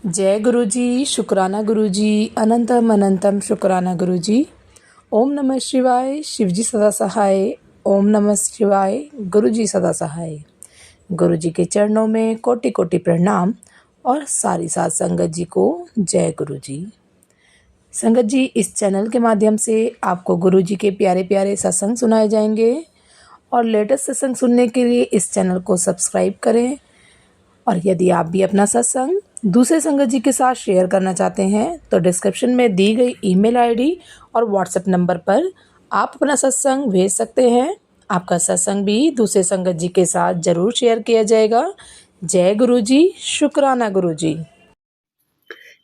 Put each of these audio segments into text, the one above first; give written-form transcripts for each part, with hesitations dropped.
जय गुरु जी, शुक्राना गुरु जी, अनंतम अनंतम शुक्राना गुरु जी। ओम नमः शिवाय, शिव जी सदा सहाय। ओम नमः शिवाय, गुरु जी सदा सहाय। गुरु जी के चरणों में कोटि कोटि प्रणाम और सारी साध संगत जी को जय गुरु जी। संगत जी, इस चैनल के माध्यम से आपको गुरु जी के प्यारे प्यारे सत्संग सुनाए जाएंगे और लेटेस्ट सत्संग सुनने के लिए इस चैनल को सब्सक्राइब करें। और यदि आप भी अपना सत्संग दूसरे संगत जी के साथ शेयर करना चाहते हैं तो डिस्क्रिप्शन में दी गई ईमेल आईडी और व्हाट्सएप नंबर पर आप अपना सत्संग भेज सकते हैं। आपका सत्संग भी दूसरे संगत जी के साथ जरूर शेयर किया जाएगा। जय गुरु जी, शुक्राना गुरु जी।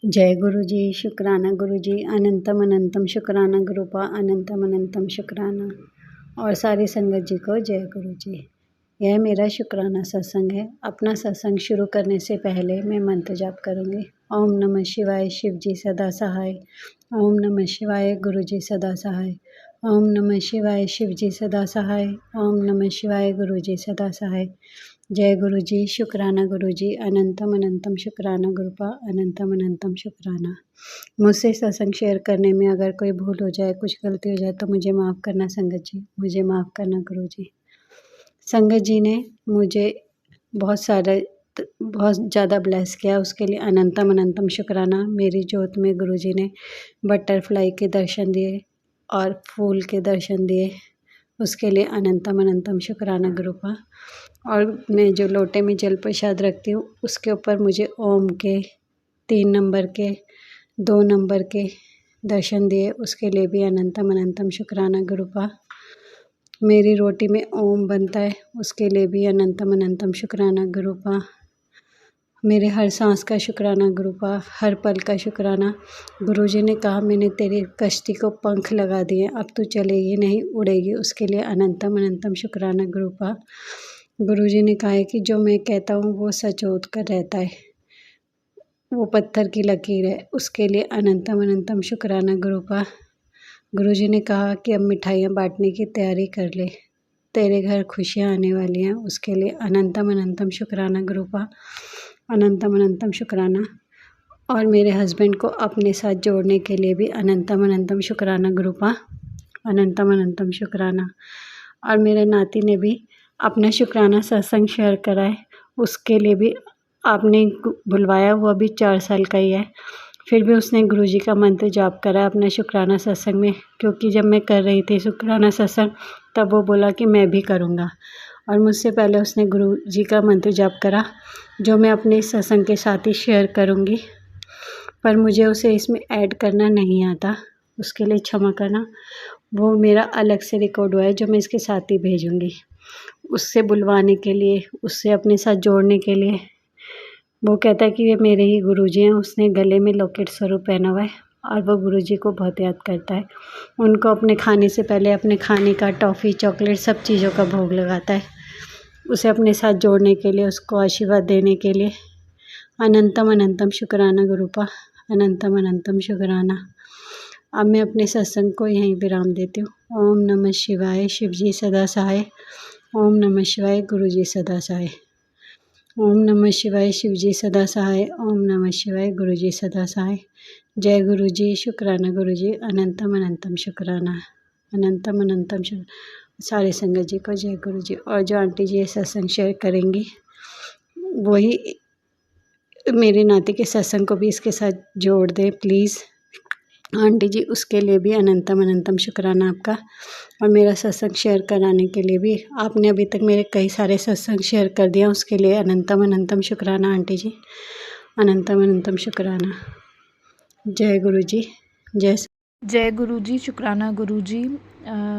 जय गुरु जी, शुक्राना गुरु जी, अनंतम अनंतम शुक्राना गुरुपा, अनंतम अनंतम शुक्राना। और सारी संगत जी को जय गुरु जी। यह मेरा शुक्राना सत्संग है। अपना सत्संग शुरू करने से पहले मैं मंत्र जाप करूँगी। ओम नमः शिवाय, शिव जी सदा सहाय। ओम नमः शिवाय, गुरु जी सदा सहाय। ओम नमः शिवाय, शिव जी सदा सहाय। ओम नमः शिवाय, गुरु जी सदा सहाय। जय गुरु जी, शुक्राना गुरु जी, अनंतम अनंतम शुक्राना गुरुपा, अनंतम अनंतम शुक्राना। मुझसे सत्संग शेयर करने में अगर कोई भूल हो जाए, कुछ गलती हो जाए तो मुझे माफ़ करना संगत जी, मुझे माफ़ करना गुरु जी। संगत जी ने मुझे बहुत ज़्यादा ब्लेस किया, उसके लिए अनंतम अनंतम शुक्राना। मेरी जोत में गुरु जी ने बटरफ्लाई के दर्शन दिए और फूल के दर्शन दिए, उसके लिए अनंतम अनंतम शुक्राना गुरुपा। और मैं जो लोटे में जल प्रसाद रखती हूँ उसके ऊपर मुझे ओम के 3 नंबर के 2 नंबर के दर्शन दिए, उसके लिए भी अनंतम अनंतम शुक्राना गुरुपा। मेरी रोटी में ओम बनता है, उसके लिए भी अनंतम अनंतम शुक्राना गुरुपा। मेरे हर सांस का शुक्राना गुरुपा, हर पल का शुक्राना। गुरुजी ने कहा मैंने तेरी कश्ती को पंख लगा दिए, अब तू चलेगी नहीं उड़ेगी, उसके लिए अनंतम अनंतम शुक्राना गुरुपा। गुरुजी ने कहा है कि जो मैं कहता हूँ वो सच होत कर रहता है, वो पत्थर की लकीर है, उसके लिए अनंतम अनंतम शुक्राना गुरुपा। गुरुजी ने कहा कि अब मिठाइयाँ बांटने की तैयारी कर ले, तेरे घर खुशियाँ आने वाली हैं, उसके लिए अनंतम अनंतम शुक्राना गुरुपा, अनंतम अनंतम शुक्राना। और मेरे हस्बैंड को अपने साथ जोड़ने के लिए भी अनंतम अनंतम शुक्राना गुरुपा, अनंतम अनंतम शुक्राना। और मेरे नाती ने भी अपना शुक्राना सत्संग शेयर करा है, उसके लिए भी आपने बुलवाया, वो अभी 4 साल का ही है, फिर भी उसने गुरुजी का मंत्र जाप करा अपना शुक्राना सत्संग में, क्योंकि जब मैं कर रही थी शुक्राना सत्संग तब वो बोला कि मैं भी करूँगा। और मुझसे पहले उसने गुरुजी का मंत्र जाप करा, जो मैं अपने सत्संग के साथ ही शेयर करूँगी, पर मुझे उसे इसमें ऐड करना नहीं आता, उसके लिए क्षमा करना। वो मेरा अलग से रिकॉर्ड हुआ है जो मैं इसके साथ ही भेजूँगी, उससे बुलवाने के लिए, उससे अपने साथ जोड़ने के लिए। वो कहता है कि ये मेरे ही गुरुजी हैं, उसने गले में लॉकेट स्वरूप पहना हुआ है और वो गुरुजी को बहुत याद करता है। उनको अपने खाने से पहले अपने खाने का टॉफ़ी चॉकलेट सब चीज़ों का भोग लगाता है, उसे अपने साथ जोड़ने के लिए, उसको आशीर्वाद देने के लिए। अनंतम अनंतम शुक्राना गुरुपा, अनंतम अनंतम शुक्राना। अब मैं अपने सत्संग को यहीं विराम देती हूँ। ओम नमः शिवाय, शिव जी सदा सहाय। ओम नमः शिवाय, गुरु जी सदा सहाय। ओम नमः शिवाय, शिव जी सदा सहाय। ओम नमः शिवाय, गुरु जी सदा सहाय। जय गुरु जी, शुक्राना गुरु जी, अनंतम अनंतम शुक्राना, अनंतम अनंतम सारे संगत जी को जय गुरु जी। और जो आंटी जी ये सत्संग शेयर करेंगी वही मेरे नाती के सत्संग को भी इसके साथ जोड़ दें प्लीज़ आंटी जी, उसके लिए भी अनंतम अनंतम शुक्राना आपका। और मेरा सत्संग शेयर कराने के लिए भी आपने अभी तक मेरे कई सारे सत्संग शेयर कर दिया, उसके लिए अनंतम अनंतम शुक्राना आंटी जी, अनंतम अनंतम शुक्राना। जय गुरु जी, जय गुरु जी, शुक्राना गुरु जी।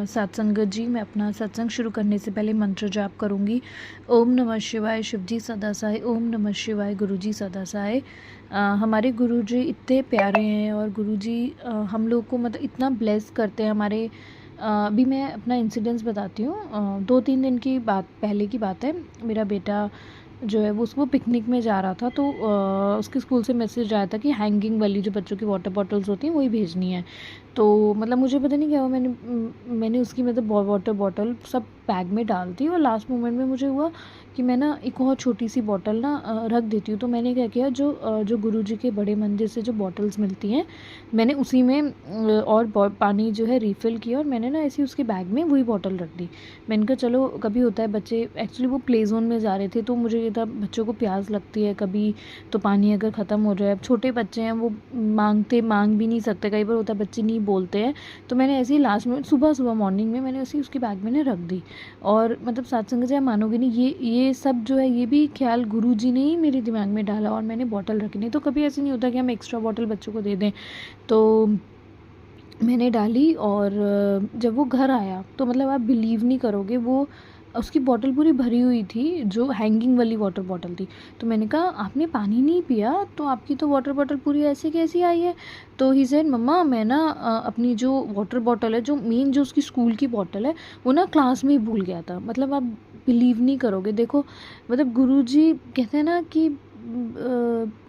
सत्संगत जी, मैं अपना सत्संग शुरू करने से पहले मंत्र जाप करूंगी। ओम नमः शिवाय, शिव जी सदा सहाय। ओम नमः शिवाय, गुरु जी सदा सहाय। हमारे गुरु जी इतने प्यारे हैं और गुरु जी हम लोग को मतलब इतना ब्लेस करते हैं हमारे। अभी मैं अपना इंसिडेंस बताती हूँ। 2-3 दिन की बात पहले की बात है। मेरा बेटा जो है वो उसको पिकनिक में जा रहा था, तो उसके स्कूल से मैसेज आया था कि हैंगिंग वाली जो बच्चों की वाटर बॉटल्स होती हैं वही भेजनी है। तो मतलब मुझे पता नहीं क्या हुआ, मैंने उसकी मतलब वाटर बॉटल सब बैग में डाल दी, और लास्ट मोमेंट में मुझे हुआ कि मैं ना एक और छोटी सी बॉटल ना रख देती हूँ। तो मैंने क्या किया, जो गुरुजी के बड़े मंदिर से जो बॉटल्स मिलती हैं, मैंने उसी में पानी जो है रीफ़िल किया, और मैंने ना ऐसे ही उसके बैग में वही बॉटल रख दी। मैंने कहा चलो कभी होता है, बच्चे एक्चुअली वो प्ले ज़ोन में जा रहे थे, तो मुझे ये था बच्चों को प्यास लगती है कभी, तो पानी अगर ख़त्म हो जाए, अब छोटे बच्चे हैं वो मांग भी नहीं सकते, कई बार होता है बच्चे नहीं बोलते हैं। तो मैंने ऐसे ही लास्ट में सुबह मॉर्निंग में मैंने ऐसे ही उसके बैग में ना रख दी। और मतलब सत्संग जी, आप मानोगे नहीं, ये सब जो है ये भी ख्याल गुरुजी ने ही मेरे दिमाग में डाला, और मैंने बॉटल रखी नहीं। तो कभी ऐसे नहीं होता कि हम एक्स्ट्रा बॉटल बच्चों को दे दें। तो मैंने डाली, और जब वो घर आया तो मतलब आप बिलीव नहीं करोगे, वो उसकी बॉटल पूरी भरी हुई थी, जो हैंगिंग वाली वाटर बॉटल थी। तो मैंने कहा आपने पानी नहीं पिया, तो आपकी तो वाटर बॉटल पूरी ऐसे कैसी आई है? तो ही सेड मम्मा, मैं ना अपनी जो वाटर बॉटल है, जो मेन जो उसकी स्कूल की बॉटल है, वो ना क्लास में ही भूल गया था। मतलब आप बिलीव नहीं करोगे, देखो मतलब गुरुजी कहते हैं ना कि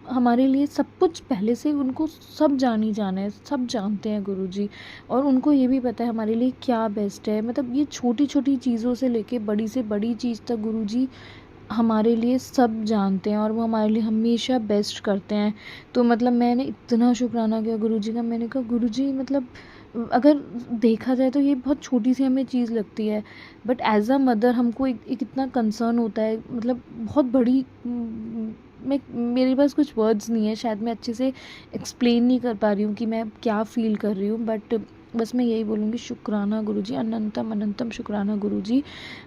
हमारे लिए सब कुछ पहले से उनको सब जानी जाना है, सब जानते हैं गुरुजी, और उनको ये भी पता है हमारे लिए क्या बेस्ट है। मतलब ये छोटी छोटी चीज़ों से लेके बड़ी से बड़ी चीज़ तक गुरुजी हमारे लिए सब जानते हैं, और वो हमारे लिए हमेशा बेस्ट करते हैं। तो मतलब मैंने इतना शुक्राना किया गुरुजी का। मैंने कहा गुरुजी, मतलब अगर देखा जाए तो ये बहुत छोटी सी हमें चीज़ लगती है, बट एज़ अ मदर हमको एक इतना कंसर्न होता है, मतलब बहुत बड़ी मैं मेरे पास कुछ वर्ड्स नहीं है, शायद मैं अच्छे से एक्सप्लेन नहीं कर पा रही हूँ कि मैं क्या फ़ील कर रही हूँ, बट बस मैं यही बोलूँगी, शुक्राना गुरुजी, अनंतम अनंतम शुक्राना गुरुजी।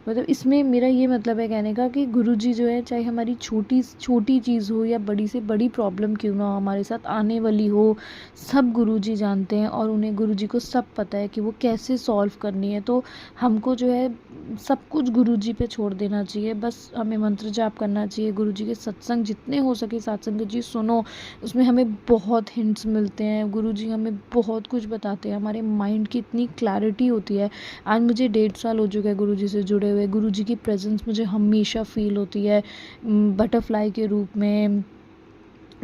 मतलब इसमें मेरा ये मतलब है कहने का कि गुरुजी जो है, चाहे हमारी छोटी छोटी चीज़ हो या बड़ी से बड़ी प्रॉब्लम क्यों ना हो हमारे साथ आने वाली हो, सब गुरुजी जानते हैं, और उन्हें गुरुजी को सब पता है कि वो कैसे सॉल्व करनी है। तो हमको जो है सब कुछ गुरुजी पे छोड़ देना चाहिए, बस हमें मंत्र जाप करना चाहिए। गुरुजी के सत्संग जितने हो सके सत्संग जी सुनो, उसमें हमें बहुत हिंट्स मिलते हैं, गुरुजी हमें बहुत कुछ बताते हैं, हमारे माइंड की इतनी क्लैरिटी होती है। आज मुझे 1.5 साल हो चुका है गुरुजी से जुड़े हुए। गुरुजी की प्रेजेंस मुझे हमेशा फील होती है, बटरफ्लाई के रूप में,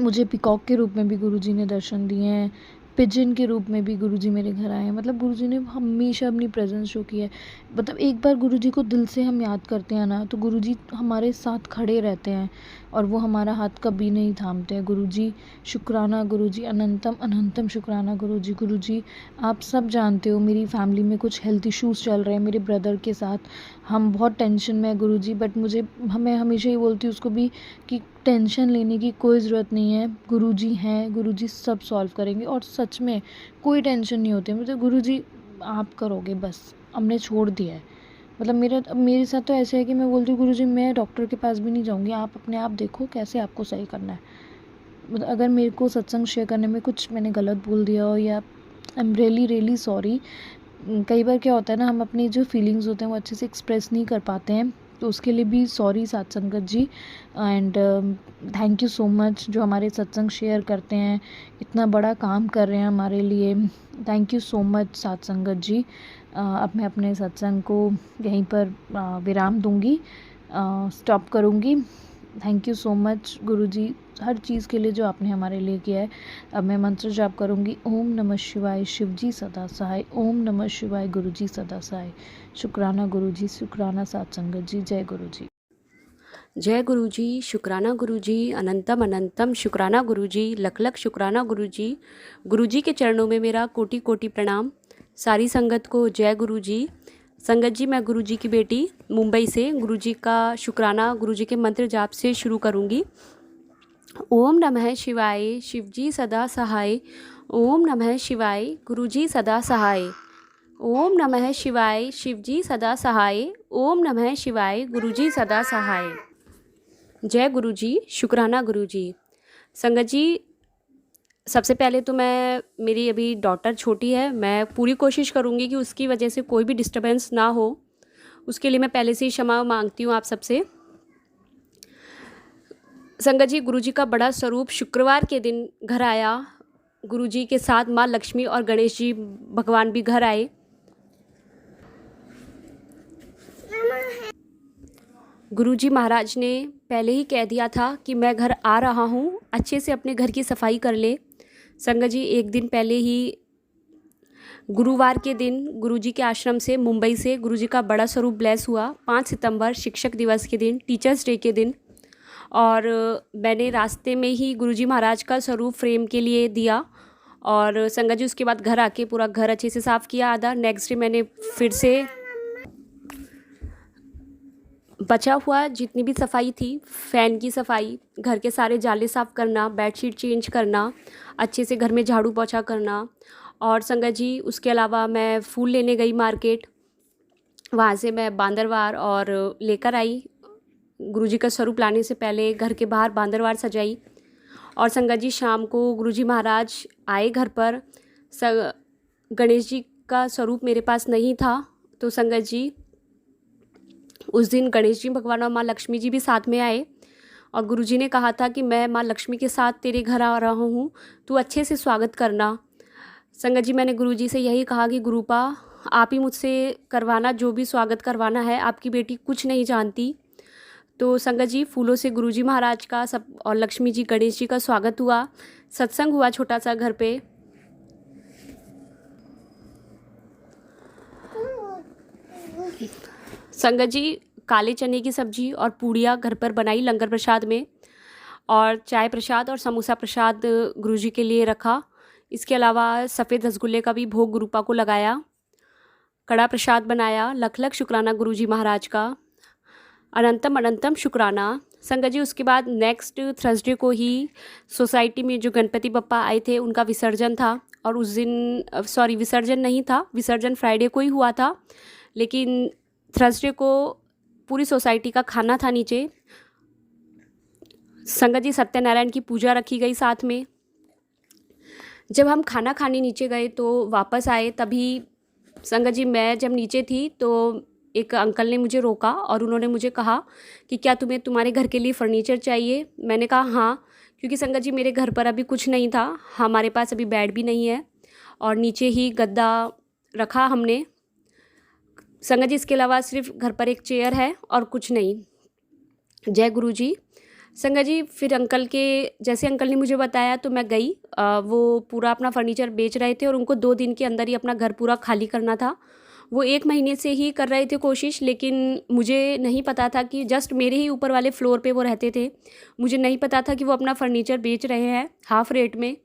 मुझे पिकॉक के रूप में भी गुरुजी ने दर्शन दिए हैं, पिजन के रूप में भी गुरुजी मेरे घर आए हैं। मतलब गुरुजी ने हमेशा अपनी प्रेजेंस शो की है। मतलब एक बार गुरुजी को दिल से हम याद करते हैं ना, तो गुरुजी हमारे साथ खड़े रहते हैं, और वो हमारा हाथ कभी नहीं थामते हैं। गुरुजी शुक्राना गुरुजी, अनंतम अनंतम शुक्राना गुरुजी। गुरुजी आप सब जानते हो मेरी फैमिली में कुछ हेल्थ इश्यूज़ चल रहे हैं मेरे ब्रदर के साथ, हम बहुत टेंशन में है गुरुजी, बट मैं हमेशा ही बोलती हूँ उसको भी कि टेंशन लेने की कोई ज़रूरत नहीं है, गुरुजी हैं, गुरुजी सब सॉल्व करेंगे, और सच में कोई टेंशन नहीं होती है। मतलब गुरुजी आप करोगे, बस हमने छोड़ दिया है। मतलब मेरे साथ तो ऐसे है कि मैं बोलती हूँ गुरुजी मैं डॉक्टर के पास भी नहीं जाऊँगी, आप अपने आप देखो कैसे आपको सही करना है। मतलब अगर मेरे को सत्संग शेयर करने में कुछ मैंने गलत बोल दिया हो, या I am really really sorry. कई बार क्या होता है ना, हम अपनी जो फीलिंग्स होते हैं वो अच्छे से एक्सप्रेस नहीं कर पाते हैं, तो उसके लिए भी सॉरी सत्संगत जी। And thank you so much जो हमारे सत्संग शेयर करते हैं, इतना बड़ा काम कर रहे हैं हमारे लिए। थैंक यू सो मच सत्संगत जी। अब मैं अपने सत्संग को यहीं पर विराम दूंगी, स्टॉप करूंगी। थैंक यू सो मच गुरुजी हर चीज़ के लिए जो आपने हमारे लिए किया है। अब मैं मंत्र जाप करूंगी, ओम नमः शिवाय शिवजी सदा सहाय, ओम नमः शिवाय गुरुजी सदा सहाय। शुक्राना गुरुजी, शुक्राना सत्संगत जी, जय गुरुजी। जय गुरुजी, शुक्राना गुरुजी, अनंतम अनंतम शुक्राना गुरुजी, लख लख शुक्राना गुरुजी। गुरुजी के चरणों में मेरा कोटि कोटि प्रणाम। सारी संगत को जय गुरुजी। संगत जी, मैं गुरुजी की बेटी मुंबई से गुरुजी का शुक्राना गुरुजी के मंत्र जाप से शुरू करूंगी। ओम नमः शिवाय शिवजी सदा सहाय, ओम नमः शिवाय गुरुजी सदा सहाय, ओम नमः शिवाय शिवजी सदा सहाय, ओम नमः शिवाय गुरुजी सदा सहाय। जय गुरुजी, शुक्राना गुरुजी। संगत जी, सबसे पहले तो मेरी अभी डॉटर छोटी है, मैं पूरी कोशिश करूँगी कि उसकी वजह से कोई भी डिस्टर्बेंस ना हो, उसके लिए मैं पहले से ही क्षमा मांगती हूँ आप सबसे। संगत जी, गुरुजी का बड़ा स्वरूप शुक्रवार के दिन घर आया। गुरुजी के साथ माँ लक्ष्मी और गणेश जी भगवान भी घर आए। गुरुजी महाराज ने पहले ही कह दिया था कि मैं घर आ रहा हूँ, अच्छे से अपने घर की सफाई कर ले। संगत जी, एक दिन पहले ही गुरुवार के दिन गुरुजी के आश्रम से मुंबई से गुरुजी का बड़ा स्वरूप ब्लेस हुआ 5 सितंबर शिक्षक दिवस के दिन, टीचर्स डे के दिन। और मैंने रास्ते में ही गुरुजी महाराज का स्वरूप फ्रेम के लिए दिया। और संगत जी उसके बाद घर आके पूरा घर अच्छे से साफ़ किया आधा। नेक्स्ट डे मैंने फिर से बचा हुआ जितनी भी सफाई थी, फ़ैन की सफाई, घर के सारे जाले साफ़ करना, बेडशीट चेंज करना, अच्छे से घर में झाड़ू पोछा करना। और संगत जी उसके अलावा मैं फूल लेने गई मार्केट, वहाँ से मैं बांदरवार और लेकर आई। गुरुजी का स्वरूप लाने से पहले घर के बाहर बांदरवार सजाई। और संगत जी शाम को गुरुजी महाराज आए घर पर। गणेश जी का स्वरूप मेरे पास नहीं था, तो संगत जी उस दिन गणेश जी भगवान और माँ लक्ष्मी जी भी साथ में आए। और गुरुजी ने कहा था कि मैं माँ लक्ष्मी के साथ तेरे घर आ रहा हूँ, तू अच्छे से स्वागत करना। संगत जी मैंने गुरुजी से यही कहा कि गुरुपा आप ही मुझसे करवाना, जो भी स्वागत करवाना है, आपकी बेटी कुछ नहीं जानती। तो संगत जी फूलों से गुरुजी महाराज का सब और लक्ष्मी जी गणेश जी का स्वागत हुआ। सत्संग हुआ छोटा सा घर पे। संगत जी काले चने की सब्जी और पूड़ियाँ घर पर बनाई लंगर प्रसाद में, और चाय प्रसाद और समोसा प्रसाद गुरुजी के लिए रखा। इसके अलावा सफ़ेद रसगुल्ले का भी भोग गुरुपा को लगाया। कड़ा प्रसाद बनाया। लख लख शुक्राना गुरुजी महाराज का, अनंतम अनंतम शुक्राना। संगत जी उसके बाद नेक्स्ट थर्सडे को ही सोसाइटी में जो गणपति बप्पा आए थे उनका विसर्जन था। और उस दिन विसर्जन नहीं था, विसर्जन फ्राइडे को ही हुआ था, लेकिन थर्सडे को पूरी सोसाइटी का खाना था नीचे। संगत जी सत्यनारायण की पूजा रखी गई साथ में। जब हम खाना खाने नीचे गए तो वापस आए, तभी संगत जी मैं जब नीचे थी तो एक अंकल ने मुझे रोका और उन्होंने मुझे कहा कि क्या तुम्हें तुम्हारे घर के लिए फ़र्नीचर चाहिए। मैंने कहा हाँ, क्योंकि संगत जी मेरे घर पर अभी कुछ नहीं था, हमारे पास अभी बेड भी नहीं है और नीचे ही गद्दा रखा हमने। संगत जी इसके अलावा सिर्फ घर पर एक चेयर है और कुछ नहीं। जय गुरु जी। संगत जी फिर अंकल के जैसे अंकल ने मुझे बताया तो मैं गई। वो पूरा अपना फर्नीचर बेच रहे थे और उनको 2 दिन के अंदर ही अपना घर पूरा खाली करना था। वो 1 महीने से ही कर रहे थे कोशिश, लेकिन मुझे नहीं पता था कि जस्ट मेरे ही ऊपर वाले फ्लोर पे वो रहते थे। मुझे नहीं पता था कि वो अपना फर्नीचर बेच रहे हैं हाफ़ रेट में।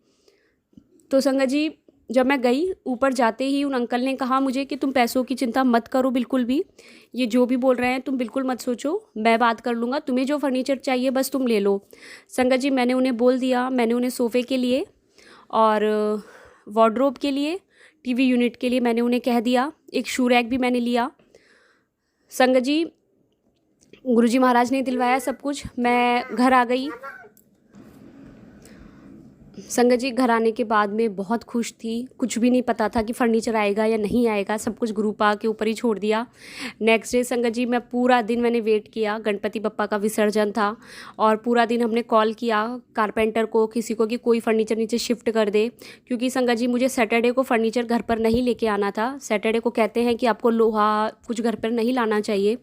तो संगत जी जब मैं गई ऊपर जाते ही उन अंकल ने कहा मुझे कि तुम पैसों की चिंता मत करो बिल्कुल भी, ये जो भी बोल रहे हैं तुम बिल्कुल मत सोचो, मैं बात कर लूँगा, तुम्हें जो फर्नीचर चाहिए बस तुम ले लो। संगत जी मैंने उन्हें बोल दिया, मैंने उन्हें सोफ़े के लिए और वार्डरोब के लिए, टीवी यूनिट के लिए मैंने उन्हें कह दिया। एक शू रैक भी मैंने लिया। संगत जी गुरुजी महाराज ने दिलवाया सब कुछ। मैं घर आ गई। संगत जी घर आने के बाद में बहुत खुश थी। कुछ भी नहीं पता था कि फ़र्नीचर आएगा या नहीं आएगा, सब कुछ गुरुपा के ऊपर ही छोड़ दिया। नेक्स्ट डे संगत जी मैं पूरा दिन मैंने वेट किया। गणपति बप्पा का विसर्जन था और पूरा दिन हमने कॉल किया कारपेंटर को, किसी को कि कोई फ़र्नीचर नीचे शिफ्ट कर दे, क्योंकि संगत जी मुझे सैटरडे को फ़र्नीचर घर पर नहीं लेके आना था। सैटरडे को कहते हैं कि आपको लोहा कुछ घर पर नहीं लाना चाहिए।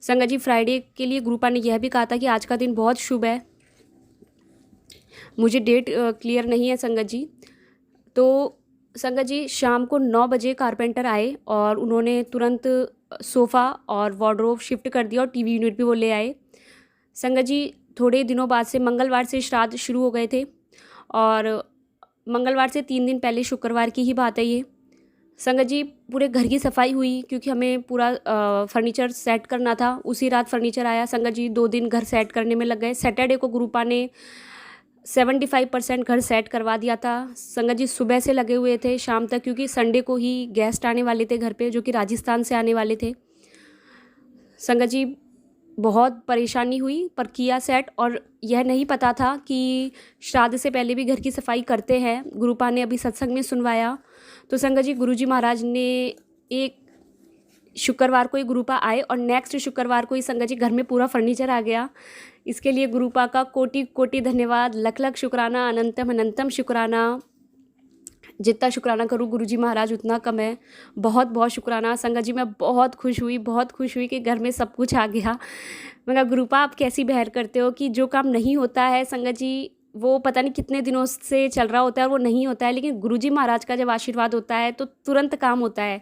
संगत जी फ्राइडे के लिए गुरुपा ने यह भी कहा था कि आज का दिन बहुत शुभ है। मुझे डेट क्लियर नहीं है संगत जी। तो संगत जी शाम को 9 बजे कारपेंटर आए और उन्होंने तुरंत सोफ़ा और वार्डरोब शिफ्ट कर दिया और टीवी यूनिट भी वो ले आए। संगत जी थोड़े दिनों बाद से मंगलवार से श्राद्ध शुरू हो गए थे और मंगलवार से 3 दिन पहले शुक्रवार की ही बात है ये। संगत जी पूरे घर की सफाई हुई क्योंकि हमें पूरा फर्नीचर सेट करना था। उसी रात फर्नीचर आया। संगत जी 2 दिन घर सेट करने में लग गए। सैटरडे को गुरुपा ने 75% घर सेट करवा दिया था। संगत जी सुबह से लगे हुए थे शाम तक, क्योंकि संडे को ही गेस्ट आने वाले थे घर पे, जो कि राजस्थान से आने वाले थे। संगत जी बहुत परेशानी हुई पर किया सेट, और यह नहीं पता था कि श्राद्ध से पहले भी घर की सफाई करते हैं। गुरुपा ने अभी सत्संग में सुनवाया। तो संगत जी गुरुजी महाराज ने एक शुक्रवार को ही गुरुपा आए और नेक्स्ट शुक्रवार को ही संगत जी घर में पूरा फर्नीचर आ गया। इसके लिए गुरुपा का कोटि कोटि धन्यवाद, लख लख शुक्राना, अनंतम अनंतम शुक्राना। जितना शुक्राना करूँ गुरुजी महाराज उतना कम है। बहुत बहुत शुक्राना। संगत जी मैं बहुत खुश हुई कि घर में सब कुछ आ गया। मैं कहा गुरुपा आप कैसी बहर करते हो कि जो काम नहीं होता है संगत जी वो पता नहीं कितने दिनों से चल रहा होता है और वो नहीं होता है, लेकिन गुरुजी महाराज का जब आशीर्वाद होता है तो तुरंत काम होता है,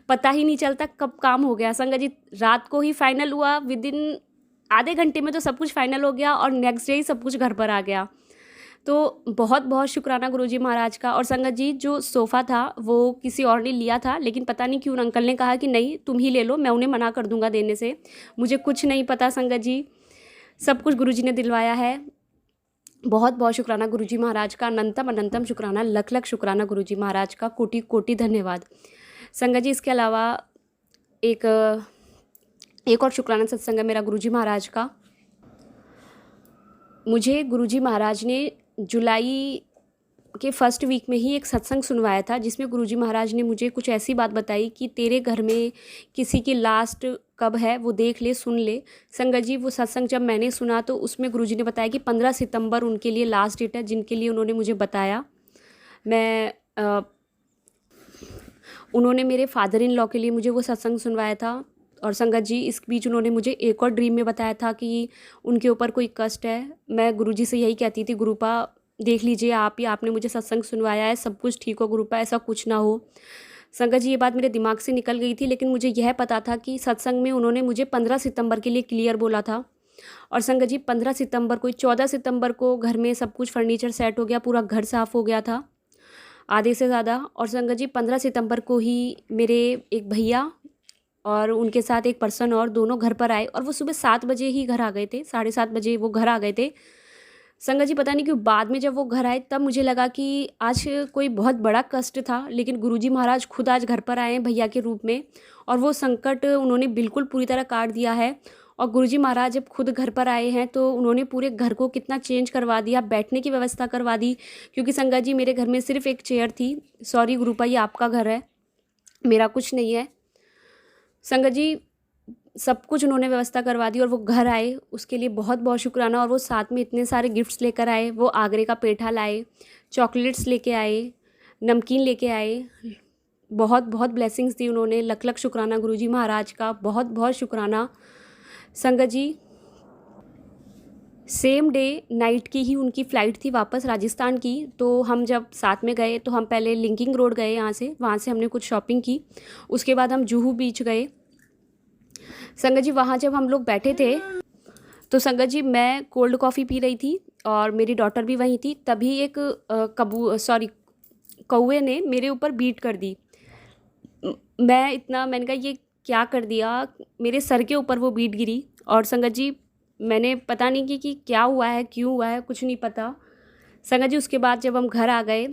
पता ही नहीं चलता कब काम हो गया। संगत जी रात को ही फाइनल हुआ, विद इन आधे घंटे में तो सब कुछ फाइनल हो गया और नेक्स्ट डे ही सब कुछ घर पर आ गया। तो बहुत बहुत शुक्राना गुरुजी महाराज का। और संगत जी जो सोफ़ा था वो किसी और ने लिया था, लेकिन पता नहीं क्यों अंकल ने कहा कि नहीं तुम ही ले लो, मैं उन्हें मना कर दूंगा देने से। मुझे कुछ नहीं पता संगत जी, सब कुछ गुरुजी ने दिलवाया है। बहुत बहुत शुक्राना गुरुजी महाराज का, अनंतम अनंतम शुक्राना, लख लख शुक्राना गुरुजी महाराज का, कोटि कोटि धन्यवाद। संगत जी इसके अलावा एक और शुक्राना सत्संग है मेरा गुरुजी महाराज का। मुझे गुरुजी महाराज ने जुलाई के फर्स्ट वीक में ही एक सत्संग सुनवाया था, जिसमें गुरुजी महाराज ने मुझे कुछ ऐसी बात बताई कि तेरे घर में किसी की लास्ट कब है वो देख ले, सुन ले। संगत जी वो सत्संग जब मैंने सुना तो उसमें गुरुजी ने बताया कि 15 सितंबर उनके लिए लास्ट डेट है, जिनके लिए उन्होंने मुझे बताया। उन्होंने मेरे फादर इन लॉ के लिए मुझे वो सत्संग सुनवाया था। और संगत जी इस बीच उन्होंने मुझे एक और ड्रीम में बताया था कि उनके ऊपर कोई कष्ट है। मैं गुरुजी से यही कहती थी, गुरुपा देख लीजिए आप ही, आपने मुझे सत्संग सुनवाया है, सब कुछ ठीक हो गुरुपा, ऐसा कुछ ना हो। संगत जी ये बात मेरे दिमाग से निकल गई थी, लेकिन मुझे यह पता था कि सत्संग में उन्होंने मुझे 15 सितंबर के लिए क्लियर बोला था। और संगत जी 15 सितंबर को, 14 सितंबर को घर में सब कुछ फर्नीचर सेट हो गया, पूरा घर साफ़ हो गया था आधे से ज़्यादा। और संगत जी 15 सितंबर को ही मेरे एक भैया और उनके साथ एक पर्सन और दोनों घर पर आए, और वो सुबह 7 बजे ही घर आ गए थे, 7:30 बजे वो घर आ गए थे। संगत जी पता नहीं क्यों बाद में जब वो घर आए तब मुझे लगा कि आज कोई बहुत बड़ा कष्ट था, लेकिन गुरुजी महाराज खुद आज घर पर आए हैं भैया के रूप में, और वो संकट उन्होंने बिल्कुल पूरी तरह काट दिया है। और गुरुजी महाराज जब खुद घर पर आए हैं तो उन्होंने पूरे घर को कितना चेंज करवा दिया, बैठने की व्यवस्था करवा दी। क्योंकि संगत जी मेरे घर में सिर्फ एक चेयर थी। सॉरी गुरुपा, ये आपका घर है, मेरा कुछ नहीं है। संगत जी सब कुछ उन्होंने व्यवस्था करवा दी और वो घर आए, उसके लिए बहुत बहुत शुक्राना। और वो साथ में इतने सारे गिफ्ट्स लेकर आए, वो आगरे का पेठा लाए, चॉकलेट्स लेके आए, नमकीन लेके आए, बहुत बहुत ब्लेसिंग्स दी उन्होंने। लख लख शुक्राना गुरुजी महाराज का, बहुत बहुत शुक्राना। संगत जी सेम डे नाइट की ही उनकी फ़्लाइट थी वापस राजस्थान की। तो हम जब साथ में गए तो हम पहले लिंकिंग रोड गए, वहाँ से हमने कुछ शॉपिंग की। उसके बाद हम जुहू बीच गए। संगत जी वहाँ जब हम लोग बैठे थे तो संगत जी मैं कोल्ड कॉफ़ी पी रही थी और मेरी डॉटर भी वहीं थी। तभी एक कौवे ने मेरे ऊपर बीट कर दी। मैंने कहा ये क्या कर दिया, मेरे सर के ऊपर वो बीट गिरी। और संगत जी मैंने पता नहीं कि क्या हुआ है, क्यों हुआ है, कुछ नहीं पता। संगत जी उसके बाद जब हम घर आ गए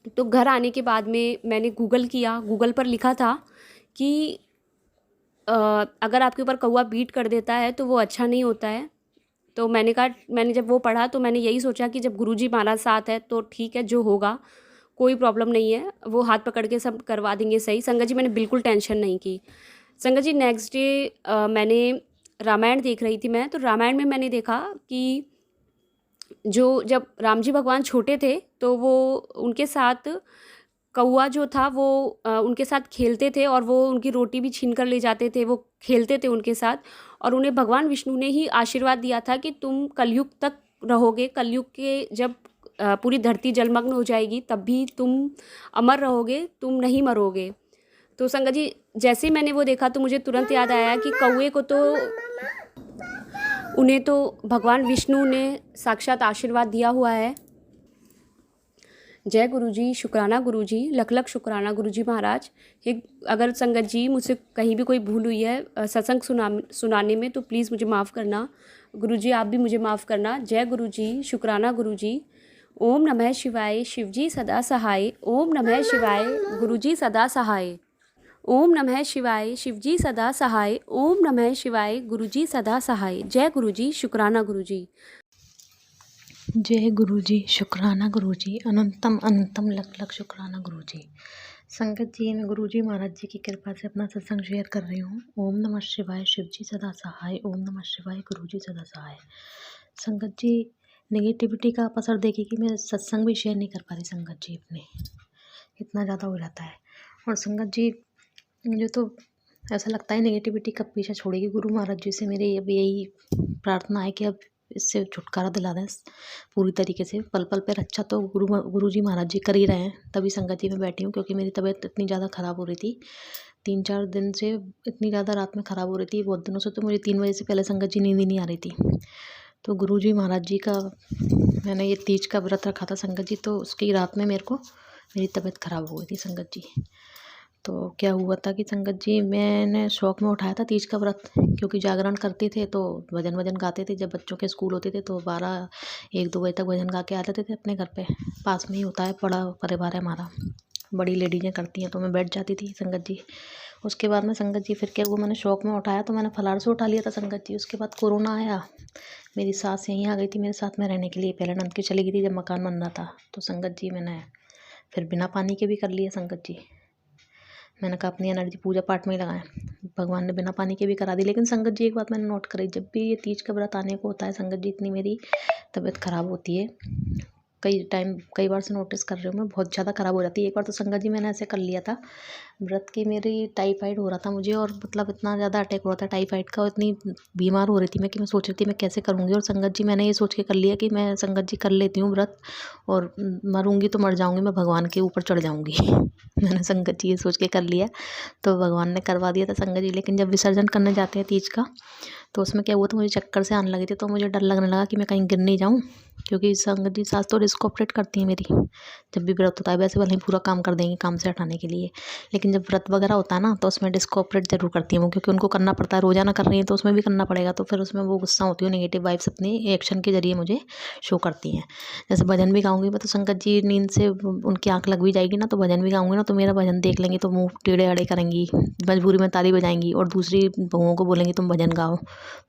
तो घर आने के बाद में मैंने गूगल किया, गूगल पर लिखा था कि अगर आपके ऊपर कौवा बीट कर देता है तो वो अच्छा नहीं होता है। तो मैंने जब वो पढ़ा तो मैंने यही सोचा कि जब गुरुजी महाराज साथ है तो ठीक है, जो होगा कोई प्रॉब्लम नहीं है, वो हाथ पकड़ के सब करवा देंगे सही। संगत जी मैंने बिल्कुल टेंशन नहीं की। संगत जी नेक्स्ट डे मैंने रामायण देख रही थी मैं, तो रामायण में मैंने देखा कि जब राम जी भगवान छोटे थे तो वो उनके साथ कौवा जो था वो उनके साथ खेलते थे और वो उनकी रोटी भी छीन कर ले जाते थे, वो खेलते थे उनके साथ। और उन्हें भगवान विष्णु ने ही आशीर्वाद दिया था कि तुम कलयुग तक रहोगे, कलयुग के जब पूरी धरती जलमग्न हो जाएगी तब भी तुम अमर रहोगे, तुम नहीं मरोगे। तो संगत जी जैसे ही मैंने वो देखा तो मुझे तुरंत याद आया कि कौवे को तो उन्हें तो भगवान विष्णु ने साक्षात आशीर्वाद दिया हुआ है। जय गुरुजी, शुक्राना गुरुजी, लख लख शुक्राना गुरुजी महाराज। अगर संगत जी मुझसे कहीं भी कोई भूल हुई है सत्संग सुनाने में तो प्लीज़ मुझे माफ़ करना। गुरुजी आप भी मुझे माफ़ करना। जय गुरुजी, शुक्राना गुरुजी। ओम नमः शिवाय, शिवजी सदा सहाय। ओम नमः शिवाय, गुरुजी सदा सहाय। ओम नमः शिवाय, शिवजी सदा सहाय। ओम नमः शिवाय, गुरुजी सदा सहाय। जय गुरुजी, शुक्राना गुरुजी। जय गुरुजी, शुक्राना गुरुजी, अनंतम अनंतम लख लख शुक्राना गुरुजी। संगत जी मैं गुरुजी महाराज जी की कृपा से अपना सत्संग शेयर कर रही हूँ। ओम नमः शिवाय, शिवजी सदा सहाय। ओम नमः शिवाय, गुरुजी सदा सहाय। संगत जी नेगेटिविटी का आप असर देखिए कि मैं सत्संग भी शेयर नहीं कर पा रही संगत जी, अपने इतना ज़्यादा हो जाता है। और संगत जी मुझे तो ऐसा लगता है नेगेटिविटी कब पीछा छोड़ेगी। गुरु महाराज जी से मेरी अब यही प्रार्थना है कि अब इससे छुटकारा दिला दें पूरी तरीके से, पल पल पे रक्षा तो गुरुजी महाराज जी कर ही रहे हैं। तभी संगत जी में बैठी हूँ, क्योंकि मेरी तबीयत इतनी ज़्यादा ख़राब हो रही थी 3-4 दिन से, इतनी ज़्यादा रात में ख़राब हो रही थी बहुत दिनों से, तो मुझे 3 बजे से पहले संगत जी नींद ही नहीं आ रही थी। तो गुरुजी महाराज जी का मैंने ये तीज का व्रत रखा था संगत जी, तो उसकी रात में मेरी तबीयत ख़राब हो गई थी संगत जी। तो क्या हुआ था कि संगत जी मैंने शौक में उठाया था तीज का व्रत, क्योंकि जागरण करते थे तो भजन गाते थे। जब बच्चों के स्कूल होते थे तो 12-1-2 बजे तक भजन गा के आ जाते थे अपने घर पे, पास में ही होता है, बड़ा परिवार है हमारा, बड़ी लेडीजें करती हैं, तो मैं बैठ जाती थी संगत जी। उसके बाद में संगत जी फिर क्या हुआ, मैंने शौक में उठाया तो मैंने फलार से उठा लिया था संगत जी। उसके बाद कोरोना आया, मेरी सास यहीं आ गई थी मेरे साथ में रहने के लिए, पहले नंद की चली गई थी जब मकान बन रहा था। तो संगत जी मैंने फिर बिना पानी के भी कर लिए संगत जी। मैंने कहा अपनी एनर्जी पूजा पाठ में ही लगाएं, भगवान ने बिना पानी के भी करा दी। लेकिन संगत जी एक बात मैंने नोट करी, जब भी ये तीज का व्रत आने को होता है संगत जी, इतनी मेरी तबीयत ख़राब होती है, कई बार से नोटिस कर रही हूँ मैं, बहुत ज़्यादा ख़राब हो जाती है। एक बार तो संगत जी मैंने ऐसे कर लिया था व्रत की, मेरी टाइफाइड हो रहा था मुझे, और मतलब इतना ज़्यादा अटैक हो रहा था टाइफाइड का, और इतनी बीमार हो रही थी मैं कि मैं सोच रही थी मैं कैसे करूँगी। और संगत जी मैंने ये सोच के कर लिया कि मैं संगत जी कर लेती हूँ व्रत, और मरूँगी तो मर जाऊँगी, मैं भगवान के ऊपर चढ़ जाऊँगी मैंने संगत जी ये सोच के कर लिया, तो भगवान ने करवा दिया था संगत जी। लेकिन जब विसर्जन करने जाते हैं तीज का, तो उसमें क्या हुआ था, मुझे चक्कर से आने लगे थे, तो मुझे डर लगने लगा कि मैं कहीं गिर नहीं जाऊँ, क्योंकि संगत जी सास तो रिस्क ऑपरेट करती हैं मेरी जब भी व्रत होता है। वैसे भले ही पूरा काम कर देंगी काम से हटाने के लिए, लेकिन जब व्रत वगैरह होता है ना, तो उसमें डिस्क ऑपरेट जरूर करती हैं वो, क्योंकि उनको करना पड़ता है, रोजाना कर रही है तो उसमें भी करना पड़ेगा। तो फिर उसमें वो गुस्सा होती है, नेगेटिव वाइब्स अपनी एक्शन के जरिए मुझे शो करती हैं। जैसे भजन भी गाऊंगी मैं, तो संगत जी नींद से उनकी आंख लग भी जाएगी ना, तो भजन भी गाऊंगी ना, तो मेरा भजन देख लेंगी तो मुँह टेढ़े अड़े करेंगी, मजबूरी में ताली बजाएंगी, और दूसरी बहुओं को बोलेंगी तुम भजन गाओ,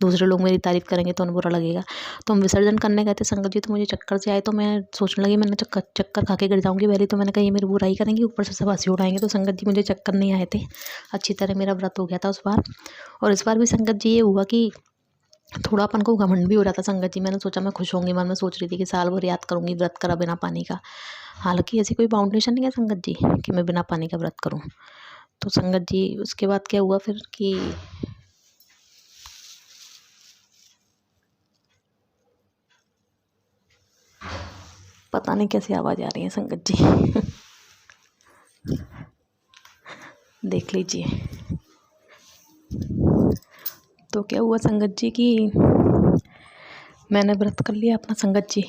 दूसरे लोग मेरी तारीफ करेंगे तो उन्हें बुरा लगेगा। तो हम विसर्जन करने गए थे संगत जी, तो मुझे चक्कर से आए, तो मैं सोचने लगी मैंने चक्कर खा के गिर जाऊंगी पहले, तो मैंने कहा ये मेरी बुराई करेंगी, ऊपर से सब हंसी उड़ाएंगे। तो संगत जी मुझे चक्कर नहीं आए थे, अच्छी तरह मेरा व्रत हो गया था उस बार। और इस बार भी संगत जी ये हुआ कि थोड़ा अपन को घमंड भी हो रहा था संगत जी। मैंने सोचा मैं खुश होंगी, मन में सोच रही थी कि साल भर याद करूंगी व्रत करा बिना पानी का। हालांकि ऐसी कोई बाउंडेशन नहीं है संगत जी कि मैं बिना पानी का व्रत करूं। तो संगत जी उसके बाद क्या हुआ फिर कि पता नहीं कैसी आवाज़ आ रही है संगत जी देख लीजिए। तो क्या हुआ संगत जी कि मैंने व्रत कर लिया अपना संगत जी,